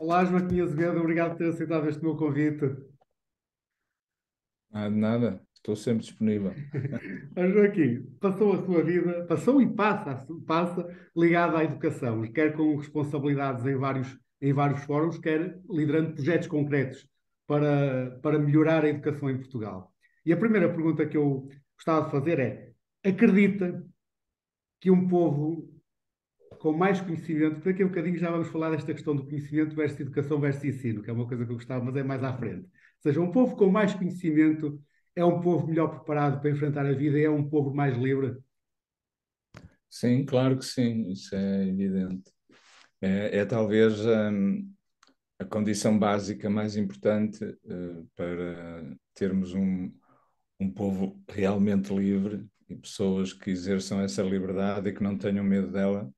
Olá, Joaquim Azevedo, obrigado por ter aceitado este meu convite. Nada, nada, estou sempre disponível. Ó, Joaquim, passou a sua vida, passou e passa ligado à educação, quer com responsabilidades em vários fóruns, quer liderando projetos concretos para melhorar a educação em Portugal. E a primeira pergunta que eu gostava de fazer é: acredita que um povo com mais conhecimento, porque daqui a um bocadinho já vamos falar desta questão do conhecimento versus educação versus ensino, que é uma coisa que eu gostava, mas é mais à frente. Ou seja, um povo com mais conhecimento é um povo melhor preparado para enfrentar a vida e é um povo mais livre. Sim, claro que sim, isso é evidente. É talvez a condição básica mais importante para termos um povo realmente livre e pessoas que exerçam essa liberdade e que não tenham medo dela.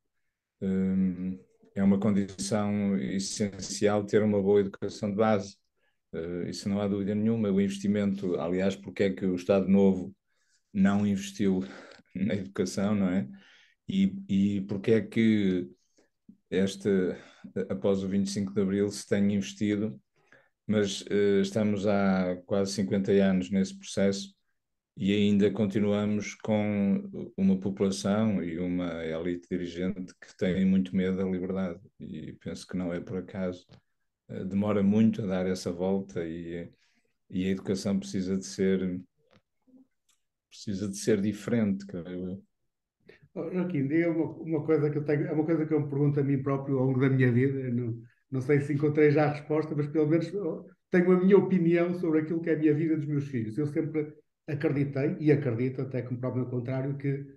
É uma condição essencial ter uma boa educação de base. Isso não há dúvida nenhuma. O investimento, aliás, porque é que o Estado Novo não investiu na educação, não é? E porque é que este, após o 25 de Abril se tem investido, mas estamos há quase 50 anos nesse processo e ainda continuamos com uma população e uma elite dirigente que tem muito medo da liberdade e penso que não é por acaso. Demora muito a dar essa volta e a educação precisa de ser diferente, creio eu. Oh, Joaquim, diga uma coisa que eu tenho, é uma coisa que eu me pergunto a mim próprio ao longo da minha vida. Eu não sei se encontrei já a resposta, mas pelo menos tenho a minha opinião sobre aquilo que é a minha vida e dos meus filhos. Eu sempre acreditei e acredito, até que me prove o contrário, que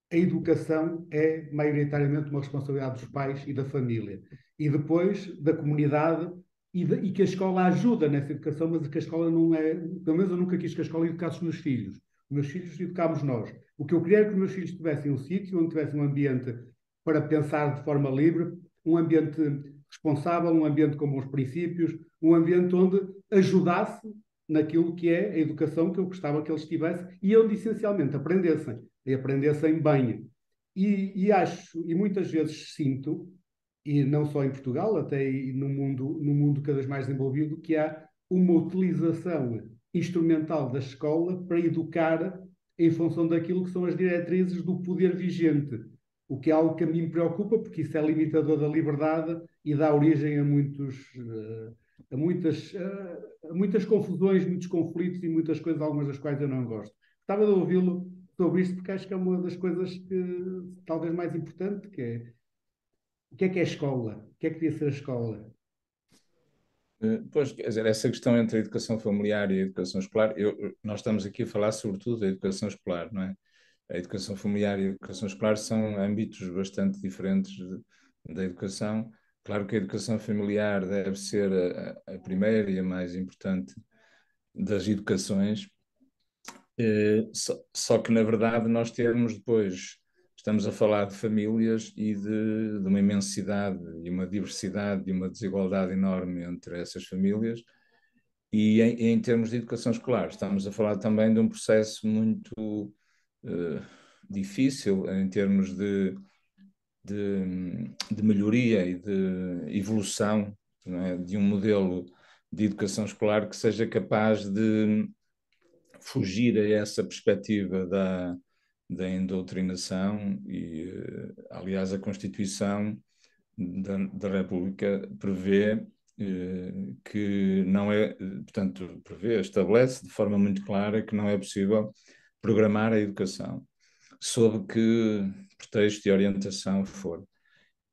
a educação é maioritariamente uma responsabilidade dos pais e da família. E depois da comunidade e que a escola ajuda nessa educação, mas que a escola não é. Pelo menos eu nunca quis que a escola educasse os meus filhos. Os meus filhos educámos nós. O que eu queria é que os meus filhos tivessem um sítio onde tivessem um ambiente para pensar de forma livre, um ambiente responsável, um ambiente com bons princípios, um ambiente onde ajudasse naquilo que é a educação que eu gostava que eles tivessem e onde essencialmente aprendessem e aprendessem bem. E acho, e muitas vezes sinto, e não só em Portugal, até no mundo cada vez mais desenvolvido, que há uma utilização instrumental da escola para educar em função daquilo que são as diretrizes do poder vigente, o que é algo que a mim me preocupa, porque isso é limitador da liberdade e dá origem a muitas confusões, muitos conflitos e muitas coisas, algumas das quais eu não gosto. Estava de ouvi-lo sobre isto, porque acho que é uma das coisas que talvez mais importante, que é o que é a escola? O que é que devia ser a escola? Pois, quer dizer, essa questão entre a educação familiar e a educação escolar, nós estamos aqui a falar sobretudo da educação escolar, não é? A educação familiar e a educação escolar são âmbitos bastante diferentes da educação. Claro que a educação familiar deve ser a primeira e a mais importante das educações, só que, na verdade, nós temos depois, estamos a falar de famílias e de uma imensidade e uma diversidade e uma desigualdade enorme entre essas famílias. E em termos de educação escolar, estamos a falar também de um processo muito eh, difícil em termos de melhoria e de evolução, não é? De um modelo de educação escolar que seja capaz de fugir a essa perspectiva da indoutrinação e, aliás, a Constituição da República prevê que não é, portanto, estabelece de forma muito clara que não é possível programar a educação, sob que pretexto e orientação for.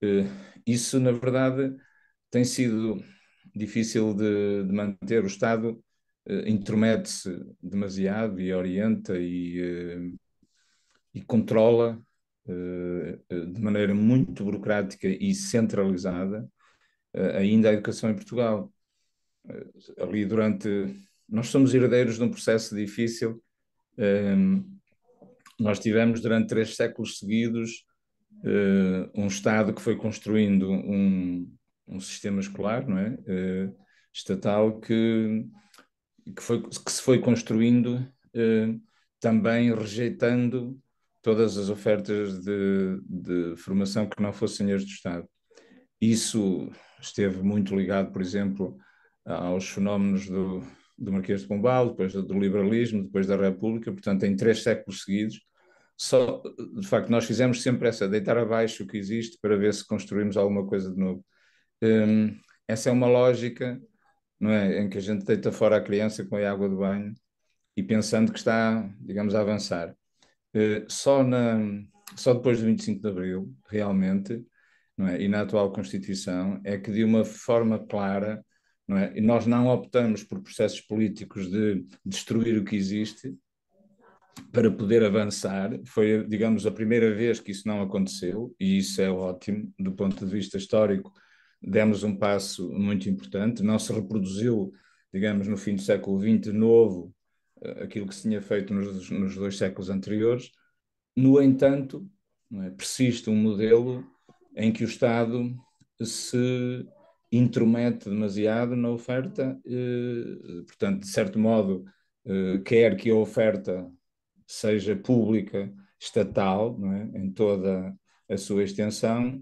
Eh, Isso, na verdade, tem sido difícil de manter. O Estado intromete-se demasiado e orienta e controla de maneira muito burocrática e centralizada ainda a educação em Portugal. Ali durante. Nós somos herdeiros de um processo difícil. Nós tivemos durante 3 séculos seguidos um Estado que foi construindo um sistema escolar, não é? Estatal que se foi construindo também rejeitando todas as ofertas de formação que não fossem as do Estado. Isso esteve muito ligado, por exemplo, aos fenómenos do Marquês de Pombal, depois do liberalismo, depois da República, portanto, em 3 séculos seguidos. Só, de facto, nós fizemos sempre essa, deitar abaixo o que existe para ver se construímos alguma coisa de novo. Essa é uma lógica, não é, em que a gente deita fora a criança com a água do banho e pensando que está, digamos, a avançar. Eh, só, na, só depois do 25 de Abril, realmente, não é, e na atual Constituição, é que de uma forma clara, não é, e nós não optamos por processos políticos de destruir o que existe para poder avançar. Foi, digamos, a primeira vez que isso não aconteceu, e isso é ótimo, do ponto de vista histórico, demos um passo muito importante, não se reproduziu, digamos, no fim do século XX de novo aquilo que se tinha feito nos 2 séculos anteriores. No entanto, não é, persiste um modelo em que o Estado se intromete demasiado na oferta, portanto, de certo modo, quer que a oferta seja pública, estatal, não é, em toda a sua extensão,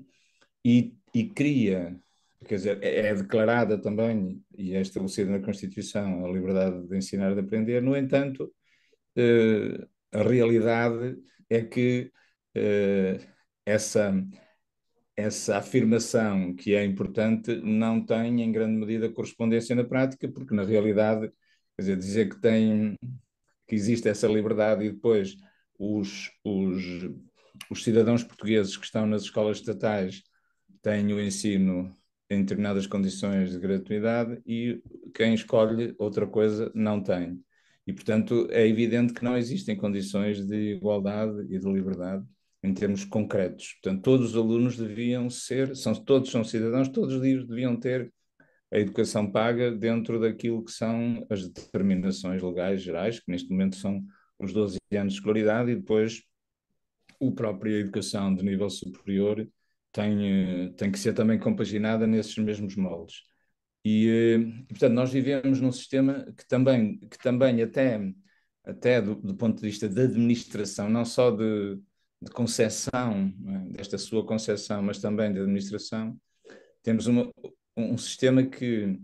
e cria, quer dizer, é declarada também e é estabelecida na Constituição a liberdade de ensinar e de aprender. No entanto, a realidade é que essa, essa afirmação que é importante não tem em grande medida correspondência na prática, porque na realidade, quer dizer que tem, que existe essa liberdade e depois os, os, os cidadãos portugueses que estão nas escolas estatais têm o ensino em determinadas condições de gratuidade e quem escolhe outra coisa não tem. E, portanto, é evidente que não existem condições de igualdade e de liberdade em termos concretos. Portanto, todos os alunos deviam ser, todos são cidadãos, todos os dias deviam ter a educação paga dentro daquilo que são as determinações legais gerais, que neste momento são os 12 anos de escolaridade, e depois a própria educação de nível superior tem que ser também compaginada nesses mesmos moldes. Portanto, nós vivemos num sistema que também até do ponto de vista da administração, não só de concepção, não é, desta sua concepção, mas também de administração, temos um sistema que,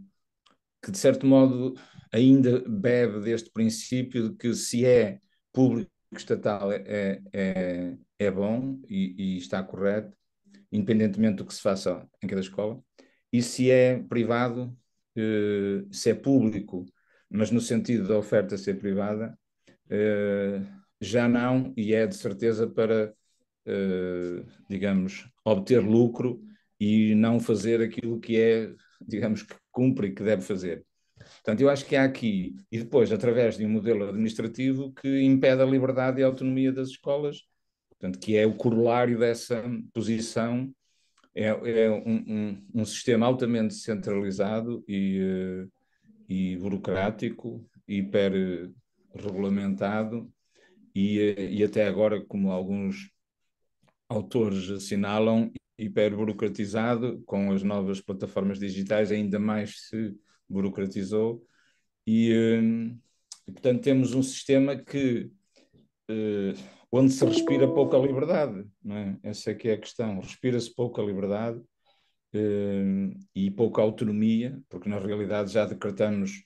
de certo modo, ainda bebe deste princípio de que se é público estatal é bom e está correto, independentemente do que se faça em cada escola, e se é privado, se é público, mas no sentido da oferta ser privada, eh, já não, e é de certeza para, digamos, obter lucro e não fazer aquilo que é, digamos, que cumpre e que deve fazer. Portanto, eu acho que há aqui, e depois, através de um modelo administrativo que impede a liberdade e a autonomia das escolas, portanto, que é o corolário dessa posição, é um sistema altamente centralizado e burocrático, hiper regulamentado, e até agora, como alguns autores assinalam, hiperburocratizado, com as novas plataformas digitais ainda mais se burocratizou, e portanto temos um sistema eh, onde se respira pouca liberdade, não é? Essa é que é a questão, respira-se pouca liberdade e pouca autonomia, porque na realidade já decretamos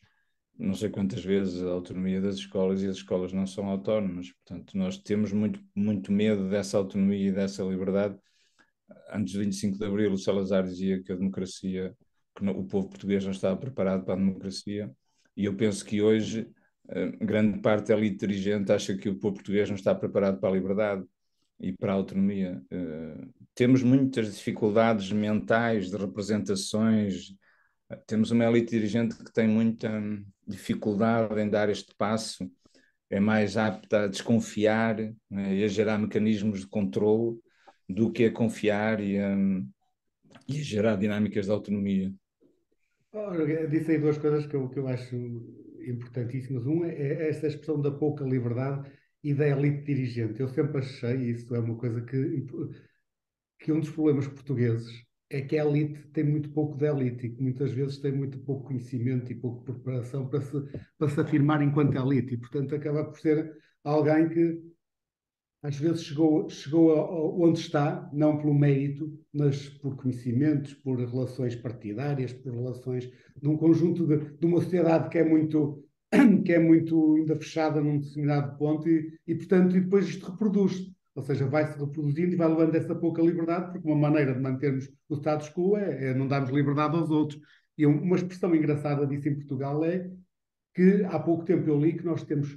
não sei quantas vezes a autonomia das escolas e as escolas não são autónomas. Portanto, nós temos muito, muito medo dessa autonomia e dessa liberdade. Antes do 25 de Abril, o Salazar dizia que a democracia, o povo português não estava preparado para a democracia, e eu penso que hoje grande parte da elite dirigente acha que o povo português não está preparado para a liberdade e para a autonomia. Temos muitas dificuldades mentais de representações, temos uma elite dirigente que tem muita dificuldade em dar este passo, é mais apta a desconfiar, né, e a gerar mecanismos de controle do que a confiar e a gerar dinâmicas de autonomia. Ora, disse aí duas coisas que eu acho importantíssimas. Um é essa expressão da pouca liberdade e da elite dirigente. Eu sempre achei, e isso é uma coisa que um dos problemas portugueses é que a elite tem muito pouco de elite e que muitas vezes tem muito pouco conhecimento e pouco preparação para se afirmar enquanto elite e, portanto, acaba por ser alguém que às vezes chegou onde está, não pelo mérito, mas por conhecimentos, por relações partidárias, por relações de um conjunto de uma sociedade que é muito ainda fechada num determinado ponto portanto, e depois isto reproduz-se. Ou seja, vai-se reproduzindo e vai levando essa pouca liberdade, porque uma maneira de mantermos o status quo é não darmos liberdade aos outros. E uma expressão engraçada disso em Portugal é que há pouco tempo eu li que nós temos,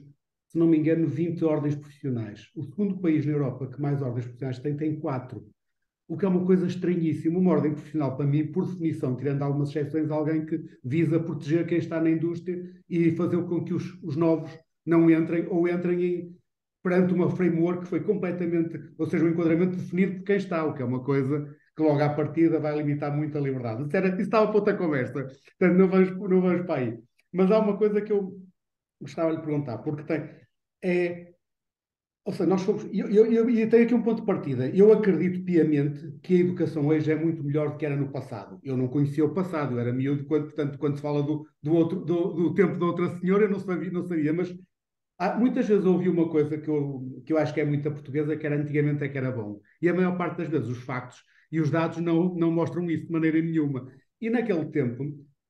se não me engano, 20 ordens profissionais. O segundo país na Europa que mais ordens profissionais tem 4. O que é uma coisa estranhíssima. Uma ordem profissional, para mim, por definição, tirando algumas exceções, alguém que visa proteger quem está na indústria e fazer com que os novos não entrem ou entrem perante uma framework que foi completamente, ou seja, um enquadramento definido por quem está, o que é uma coisa que logo à partida vai limitar muito a liberdade. Isso estava para outra conversa, portanto não vamos para aí. Mas há uma coisa que eu gostava de lhe perguntar, porque é, ou seja, nós fomos, eu tenho aqui um ponto de partida. Eu acredito piamente que a educação hoje é muito melhor do que era no passado. Eu não conhecia o passado, eu era miúdo, portanto, quando se fala do tempo da outra senhora, eu não sabia, mas muitas vezes ouvi uma coisa que eu acho que é muito a portuguesa, que era antigamente é que era bom. E a maior parte das vezes os factos e os dados não mostram isso de maneira nenhuma. E naquele tempo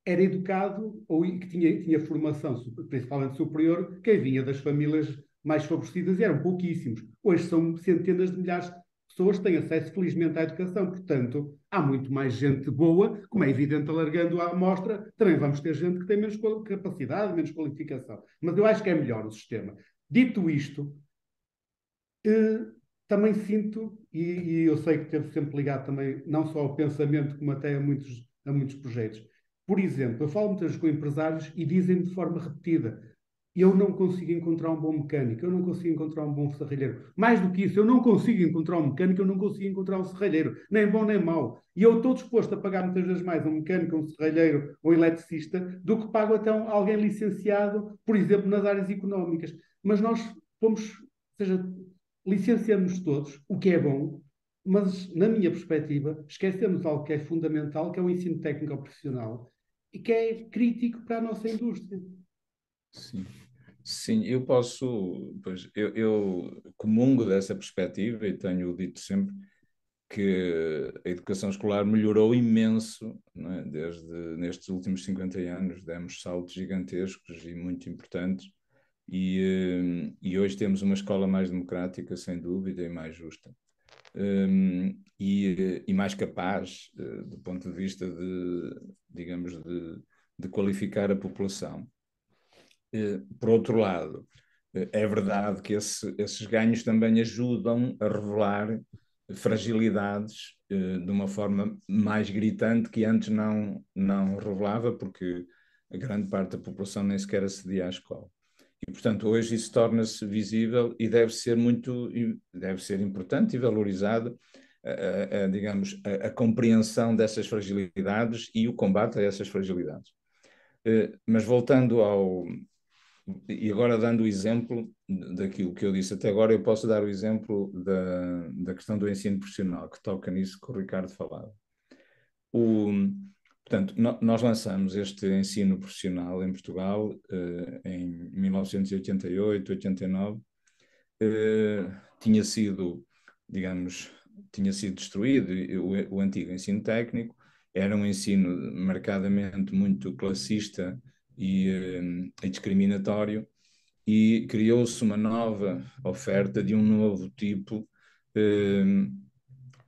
era educado ou que tinha formação, principalmente superior, quem vinha das famílias mais favorecidas e eram pouquíssimos. Hoje são centenas de milhares de pessoas que têm acesso, felizmente, à educação. Portanto, há muito mais gente boa, como é evidente, alargando a amostra, também vamos ter gente que tem menos capacidade, menos qualificação. Mas eu acho que é melhor o sistema. Dito isto, eh, também sinto, e eu sei que teve sempre ligado também, não só ao pensamento, como até a muitos projetos. Por exemplo, eu falo muitas vezes com empresários e dizem de forma repetida: eu não consigo encontrar um bom mecânico, eu não consigo encontrar um bom serralheiro. Mais do que isso, eu não consigo encontrar um mecânico, eu não consigo encontrar um serralheiro, nem bom nem mau. E eu estou disposto a pagar muitas vezes mais um mecânico, um serralheiro ou um eletricista do que pago até alguém licenciado, por exemplo, nas áreas económicas. Mas nós fomos, ou seja, licenciamos todos, o que é bom, mas, na minha perspectiva, esquecemos algo que é fundamental, que é o ensino técnico profissional, e que é crítico para a nossa indústria. Sim. Sim, eu posso, pois, eu comungo dessa perspectiva e tenho dito sempre que a educação escolar melhorou imenso, não é? Desde nestes últimos 50 anos, demos saltos gigantescos e muito importantes, e hoje temos uma escola mais democrática, sem dúvida, e mais justa. E mais capaz, do ponto de vista digamos, de qualificar a população. Por outro lado, é verdade que esses ganhos também ajudam a revelar fragilidades de uma forma mais gritante que antes não revelava, porque a grande parte da população nem sequer acedia à escola. E, portanto, hoje isso torna-se visível e deve ser importante e valorizado, digamos, a compreensão dessas fragilidades e o combate a essas fragilidades. Mas voltando e agora dando o exemplo daquilo que eu disse até agora, eu posso dar o exemplo da questão do ensino profissional, que toca nisso que o Ricardo falava. O, Portanto, nós lançamos este ensino profissional em Portugal em 1988, 89. Tinha sido, digamos, tinha sido destruído o antigo ensino técnico, era um ensino marcadamente muito classista e discriminatório, e criou-se uma nova oferta de um novo tipo eh,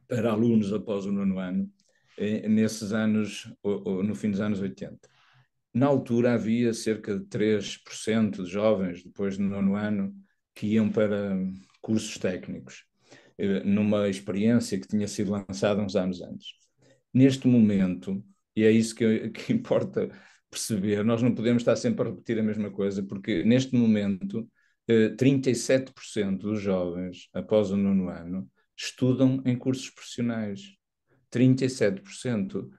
para alunos após o nono ano, nesses anos, no fim dos anos 80. Na altura havia cerca de 3% de jovens, depois do nono ano, que iam para cursos técnicos, numa experiência que tinha sido lançada uns anos antes. Neste momento, e é isso que importa perceber, nós não podemos estar sempre a repetir a mesma coisa, porque neste momento 37% dos jovens, após o nono ano, estudam em cursos profissionais. 37%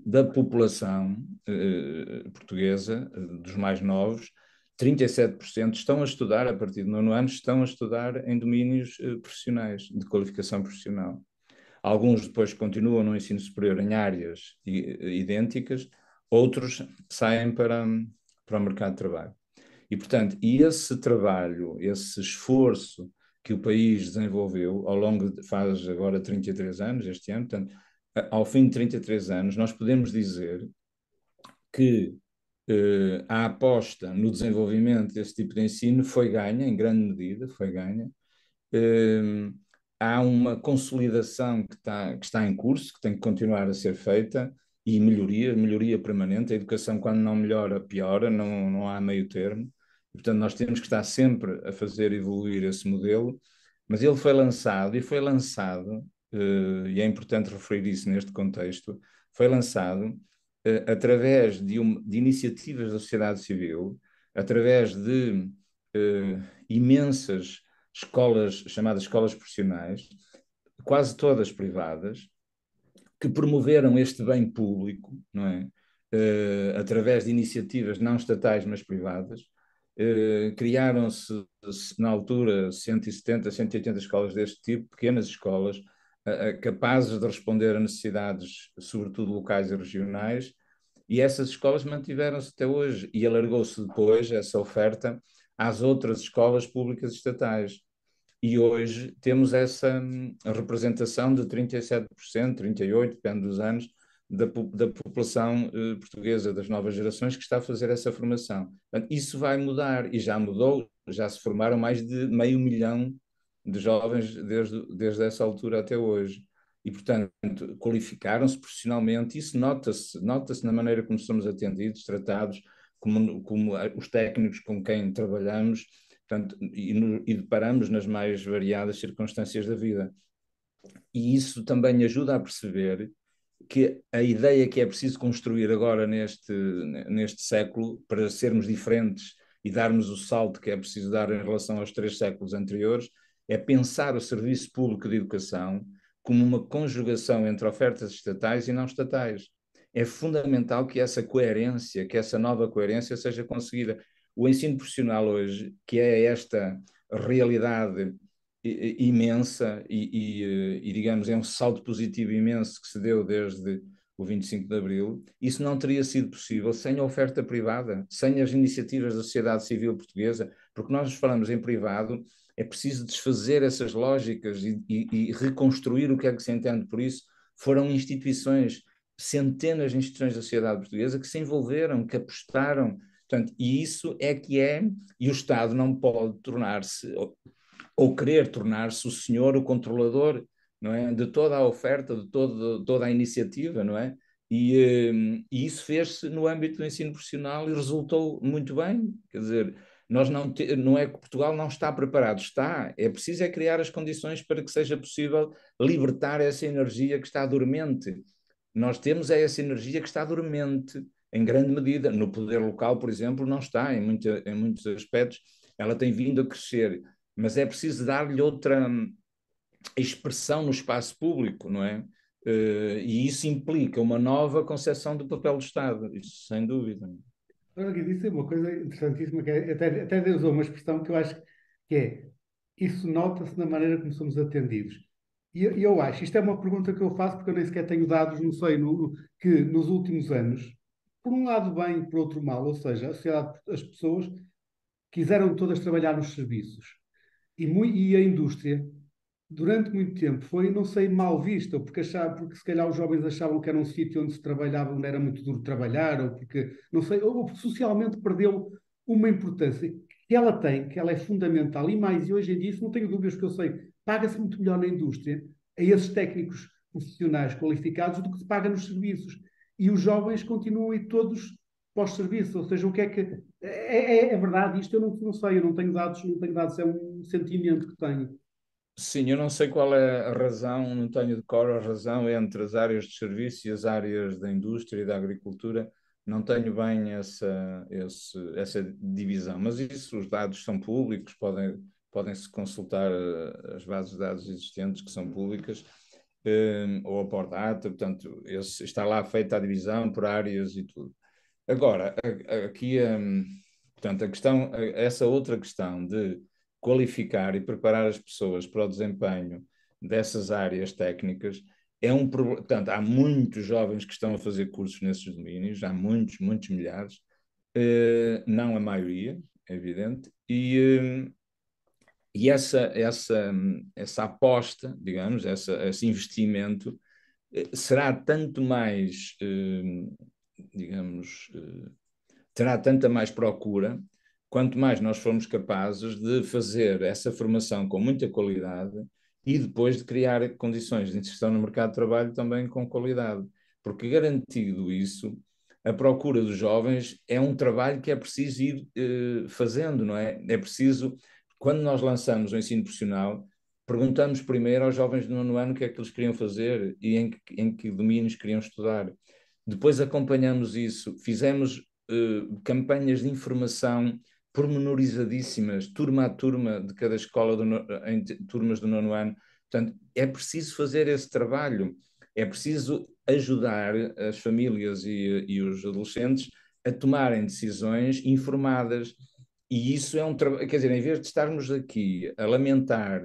da população portuguesa, dos mais novos, 37% estão a estudar, a partir do nono ano, estão a estudar em domínios profissionais, de qualificação profissional. Alguns depois continuam no ensino superior em áreas idênticas, outros saem para o mercado de trabalho. E, portanto, esse trabalho, esse esforço que o país desenvolveu ao longo faz agora 33 anos, este ano, portanto, ao fim de 33 anos, nós podemos dizer que a aposta no desenvolvimento desse tipo de ensino foi ganha, em grande medida, foi ganha. Eh, Há uma consolidação que está em curso, que tem que continuar a ser feita, e melhoria permanente. A educação, quando não melhora, piora, não há meio termo. E, portanto, nós temos que estar sempre a fazer evoluir esse modelo, mas ele foi lançado, e é importante referir isso neste contexto, foi lançado através de iniciativas da sociedade civil, através de imensas escolas, chamadas escolas profissionais, quase todas privadas, que promoveram este bem público, não é? Através de iniciativas não estatais, mas privadas. Criaram-se, na altura, 170, 180 escolas deste tipo, pequenas escolas, capazes de responder a necessidades, sobretudo locais e regionais, e essas escolas mantiveram-se até hoje, e alargou-se depois essa oferta às outras escolas públicas estatais. E hoje temos essa representação de 37%, 38%, depende dos anos, da população portuguesa, das novas gerações, que está a fazer essa formação. Portanto, isso vai mudar, e já mudou, já se formaram mais de 500.000 de jovens desde essa altura até hoje. E, portanto, qualificaram-se profissionalmente. Isso nota-se na maneira como somos atendidos, tratados, como os técnicos com quem trabalhamos, portanto, e deparamos nas mais variadas circunstâncias da vida. E isso também ajuda a perceber que a ideia que é preciso construir agora neste século, para sermos diferentes e darmos o salto que é preciso dar em relação aos 3 séculos anteriores, é pensar o serviço público de educação como uma conjugação entre ofertas estatais e não estatais. É fundamental que essa coerência, que essa nova coerência seja conseguida. O ensino profissional hoje, que é esta realidade imensa e, digamos, é um salto positivo imenso que se deu desde o 25 de Abril, isso não teria sido possível sem a oferta privada, sem as iniciativas da sociedade civil portuguesa, porque nós falamos em privado, é preciso desfazer essas lógicas e reconstruir o que é que se entende por isso. Foram instituições, centenas de instituições da sociedade portuguesa que se envolveram, que apostaram, portanto, e isso é que é, e o Estado não pode tornar-se ou querer tornar-se o senhor, o controlador, não é? De toda a oferta, de toda a iniciativa, não é? E isso fez-se no âmbito do ensino profissional e resultou muito bem. Quer dizer, nós não é que Portugal não está preparado, está. É preciso é criar as condições para que seja possível libertar essa energia que está dormente. Nós temos essa energia que está dormente, em grande medida. No poder local, por exemplo, não está, em muitos aspectos, ela tem vindo a crescer, mas é preciso dar-lhe outra expressão no espaço público, não é? E isso implica uma nova concepção do papel do Estado, isso sem dúvida. Olha, Guido, isso é uma coisa interessantíssima, que até usou uma expressão que eu acho que é, isso nota-se na maneira como somos atendidos. E eu acho, isto é uma pergunta que eu faço porque eu nem sequer tenho dados, não sei, que nos últimos anos, por um lado bem, por outro mal, ou seja, a sociedade, as pessoas quiseram todas trabalhar nos serviços. E a indústria, durante muito tempo, foi, não sei, mal vista, ou porque se calhar os jovens achavam que era um sítio onde se trabalhava, onde era muito duro trabalhar, ou porque, não sei, ou porque socialmente perdeu uma importância que ela tem, que ela é fundamental, e mais, e hoje em dia, isso não tenho dúvidas, que eu sei, paga-se muito melhor na indústria a esses técnicos profissionais qualificados do que se paga nos serviços. E os jovens continuam a ir todos para os serviços, ou seja, o que é que. É verdade, isto eu não sei, eu não tenho dados, é um sentimento que tenho. Sim, eu não sei qual é a razão, não tenho de cor a razão entre as áreas de serviço e as áreas da indústria e da agricultura. Não tenho bem essa divisão, mas isso, os dados são públicos, podem-se consultar as bases de dados existentes que são públicas, ou a Pordata, portanto, está lá feita a divisão por áreas e tudo. Agora, aqui, portanto, essa outra questão de qualificar e preparar as pessoas para o desempenho dessas áreas técnicas é um problema. Portanto, há muitos jovens que estão a fazer cursos nesses domínios, há muitos, muitos milhares, não a maioria, é evidente, E essa aposta, digamos, esse investimento será tanto mais, digamos, terá tanta mais procura, quanto mais nós formos capazes de fazer essa formação com muita qualidade e depois de criar condições de inserção no mercado de trabalho também com qualidade. Porque garantido isso, a procura dos jovens é um trabalho que é preciso ir fazendo, não é? É preciso, quando nós lançamos o ensino profissional, perguntamos primeiro aos jovens do nono ano o que é que eles queriam fazer e em que domínios queriam estudar. Depois acompanhamos isso, fizemos campanhas de informação pormenorizadíssimas, turma a turma de cada escola, em turmas do nono ano. Portanto, é preciso fazer esse trabalho, é preciso ajudar as famílias e os adolescentes a tomarem decisões informadas. E isso é um trabalho, quer dizer, em vez de estarmos aqui a lamentar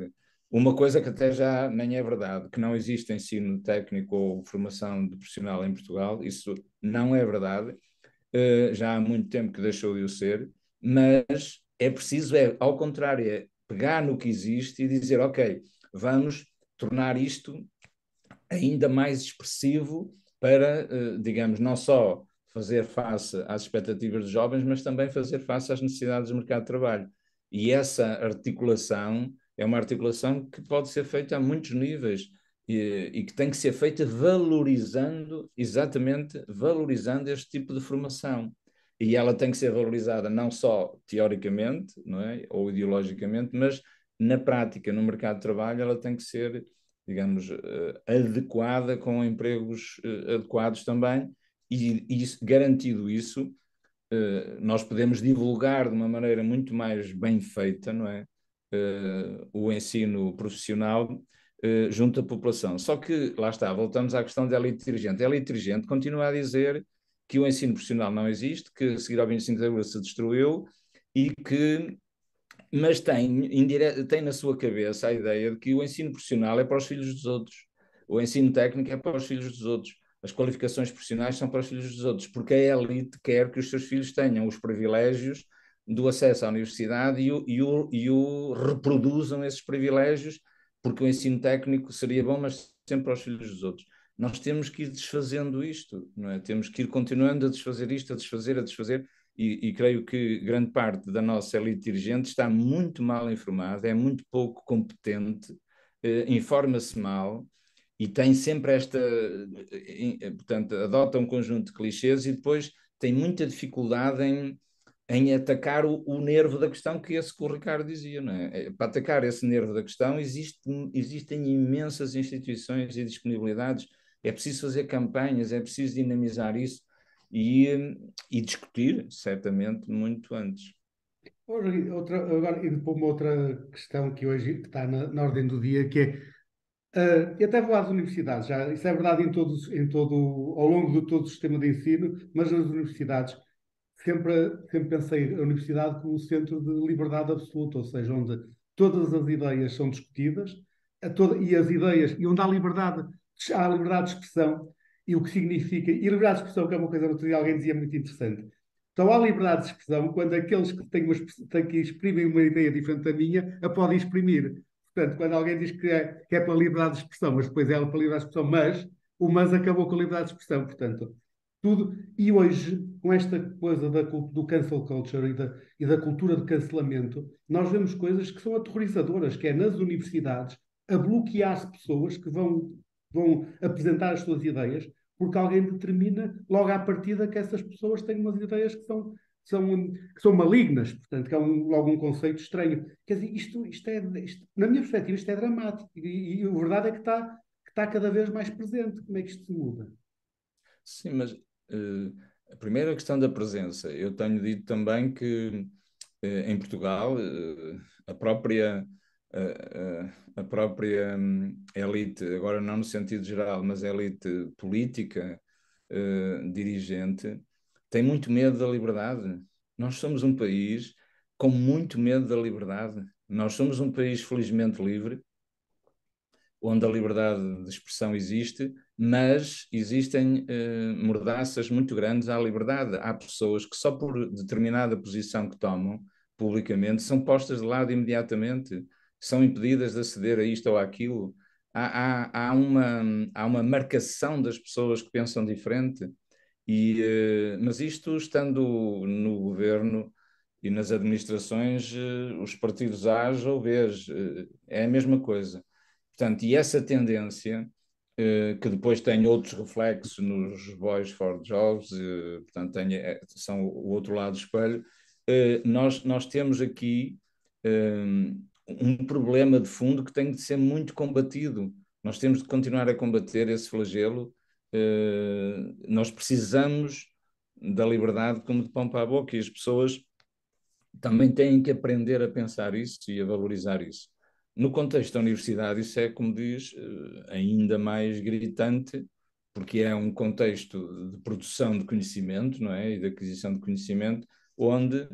uma coisa que até já nem é verdade, que não existe ensino técnico ou formação de profissional em Portugal, isso não é verdade. Já há muito tempo que deixou de o ser, mas é preciso, ao contrário, é pegar no que existe e dizer, ok, vamos tornar isto ainda mais expressivo para, digamos, não só fazer face às expectativas dos jovens, mas também fazer face às necessidades do mercado de trabalho. E essa articulação é uma articulação que pode ser feita a muitos níveis e que tem que ser feita valorizando, exatamente, valorizando este tipo de formação. E ela tem que ser valorizada não só teoricamente, não é, ou ideologicamente, mas na prática, no mercado de trabalho, ela tem que ser, digamos, adequada, com empregos adequados também, e garantido isso, nós podemos divulgar de uma maneira muito mais bem feita, não é? O ensino profissional junto à população. Só que, lá está, voltamos à questão da elite dirigente. A elite dirigente continua a dizer que o ensino profissional não existe, que a seguir ao 25 de abril se destruiu e que mas tem na sua cabeça a ideia de que o ensino profissional é para os filhos dos outros, o ensino técnico é para os filhos dos outros, as qualificações profissionais são para os filhos dos outros, porque a elite quer que os seus filhos tenham os privilégios do acesso à universidade e o reproduzam esses privilégios, porque o ensino técnico seria bom, mas sempre para os filhos dos outros. Nós temos que ir desfazendo isto, não é? Temos que ir continuando a desfazer isto, a desfazer, e creio que grande parte da nossa elite dirigente está muito mal informada, é muito pouco competente, informa-se mal e tem sempre portanto, adota um conjunto de clichês e depois tem muita dificuldade em atacar o nervo da questão, que é esse que o Ricardo dizia, não é? Para atacar esse nervo da questão existem imensas instituições e disponibilidades, é preciso fazer campanhas, é preciso dinamizar isso, e discutir, certamente, muito antes. Agora, e depois uma outra questão que hoje que está na ordem do dia, que é, e até vou às universidades, já, isso é verdade ao longo de todo o sistema de ensino, mas nas universidades sempre pensei a universidade como um centro de liberdade absoluta, ou seja, onde todas as ideias são discutidas, e as ideias, e onde há liberdade de expressão, e o que significa, e liberdade de expressão, que é uma coisa que alguém dizia muito interessante. Então há liberdade de expressão quando aqueles que têm que exprimem uma ideia diferente da minha a podem exprimir. Portanto, quando alguém diz que é pela liberdade de expressão, mas depois é pela liberdade de expressão, mas o mas acabou com a liberdade de expressão. Portanto, tudo. E hoje, com esta coisa do cancel culture e da cultura de cancelamento, nós vemos coisas que são aterrorizadoras, que é nas universidades a bloquear-se pessoas que vão apresentar as suas ideias, porque alguém determina logo à partida que essas pessoas têm umas ideias que são malignas, portanto, que é logo um conceito estranho. Quer dizer, na minha perspectiva, isto é dramático, e a verdade é que está cada vez mais presente. Como é que isto se muda? Sim, mas a primeira questão da presença. Eu tenho dito também que em Portugal a própria elite, agora não no sentido geral, mas a elite política, dirigente, tem muito medo da liberdade. Nós somos um país com muito medo da liberdade. Nós somos um país felizmente livre, onde a liberdade de expressão existe, mas existem mordaças muito grandes à liberdade. Há pessoas que só por determinada posição que tomam publicamente são postas de lado imediatamente. são impedidas de aceder a isto ou àquilo. Há uma marcação das pessoas que pensam diferente, mas isto estando no governo e nas administrações, os partidos A ou B, é a mesma coisa. Portanto, e essa tendência, que depois tem outros reflexos nos Boys for Jobs, portanto, são o outro lado do espelho, nós temos aqui um problema de fundo que tem de ser muito combatido. Nós temos de continuar a combater esse flagelo. Nós precisamos da liberdade como de pão para a boca, e as pessoas também têm que aprender a pensar isso e a valorizar isso. No contexto da universidade, isso é, como diz, ainda mais gritante, porque é um contexto de produção de conhecimento, não é? E de aquisição de conhecimento, onde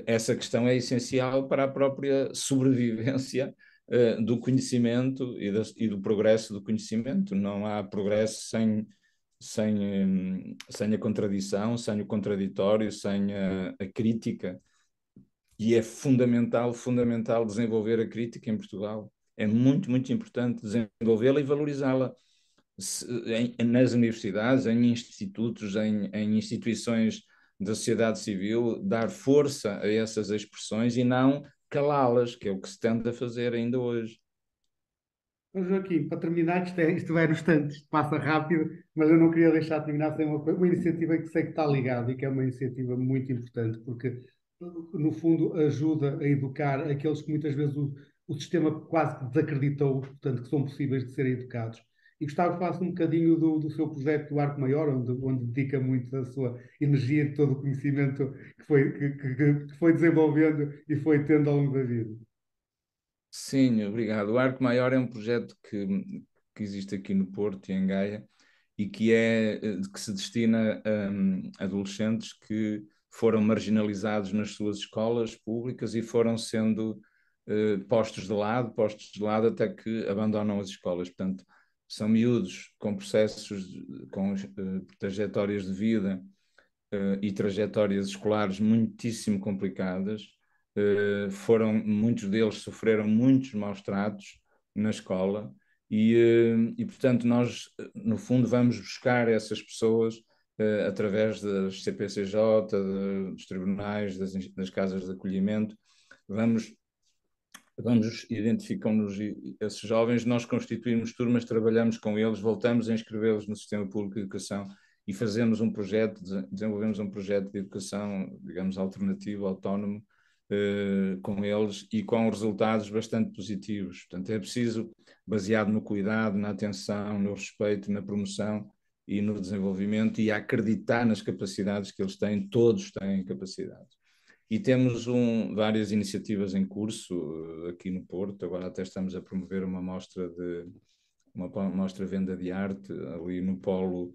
essa questão é essencial para a própria sobrevivência do conhecimento e do progresso do conhecimento. Não há progresso sem a contradição, sem o contraditório, sem a crítica. E é fundamental, fundamental desenvolver a crítica em Portugal. É muito, muito importante desenvolvê-la e valorizá-la nas universidades, em institutos, em instituições da sociedade civil, dar força a essas expressões e não calá-las, que é o que se tenta fazer ainda hoje. Mas, Joaquim, para terminar, isto vai no instante, isto passa rápido, mas eu não queria deixar de terminar sem uma iniciativa que sei que está ligada e que é uma iniciativa muito importante, porque, no fundo, ajuda a educar aqueles que muitas vezes o sistema quase que desacreditou, portanto, que são possíveis de serem educados. E gostava que falasse um bocadinho do seu projeto do Arco Maior, onde dedica muito da sua energia e todo o conhecimento que foi desenvolvendo e foi tendo ao longo da vida. Sim, obrigado. O Arco Maior é um projeto que existe aqui no Porto e em Gaia, e que se destina a adolescentes que foram marginalizados nas suas escolas públicas e foram sendo postos de lado até que abandonam as escolas. Portanto, são miúdos com processos, com trajetórias de vida e trajetórias escolares muitíssimo complicadas. Muitos deles sofreram muitos maus tratos na escola, portanto, nós, no fundo, vamos buscar essas pessoas através das CPCJ, dos tribunais, das casas de acolhimento. Vamos identificam-nos esses jovens, nós constituímos turmas, trabalhamos com eles, voltamos a inscrevê-los no Sistema Público de Educação e fazemos desenvolvemos um projeto de educação, digamos, alternativo, autónomo, com eles, e com resultados bastante positivos. Portanto, é preciso, baseado no cuidado, na atenção, no respeito, na promoção e no desenvolvimento, e acreditar nas capacidades que eles têm. Todos têm capacidades. E temos várias iniciativas em curso aqui no Porto. Agora até estamos a promover uma mostra venda de arte ali no Polo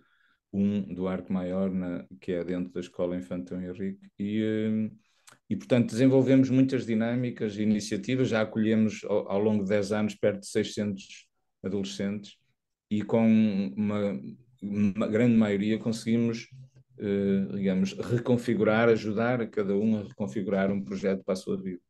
1 do Arco Maior, que é dentro da Escola Infantão Henrique. Portanto, desenvolvemos muitas dinâmicas e iniciativas. Já acolhemos ao longo de 10 anos perto de 600 adolescentes, e com uma grande maioria conseguimos, digamos, reconfigurar, ajudar a cada um a reconfigurar um projeto para a sua vida.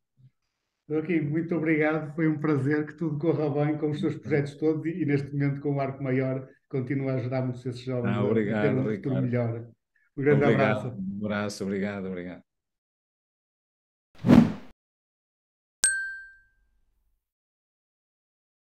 Joaquim, muito obrigado. Foi um prazer que tudo corra bem com os seus projetos todos e neste momento com o Arco Maior continua a ajudar muitos desses jovens a ter Obrigado, um futuro Ricardo. melhor. Um grande Obrigado. abraço. Um abraço, obrigado, obrigado.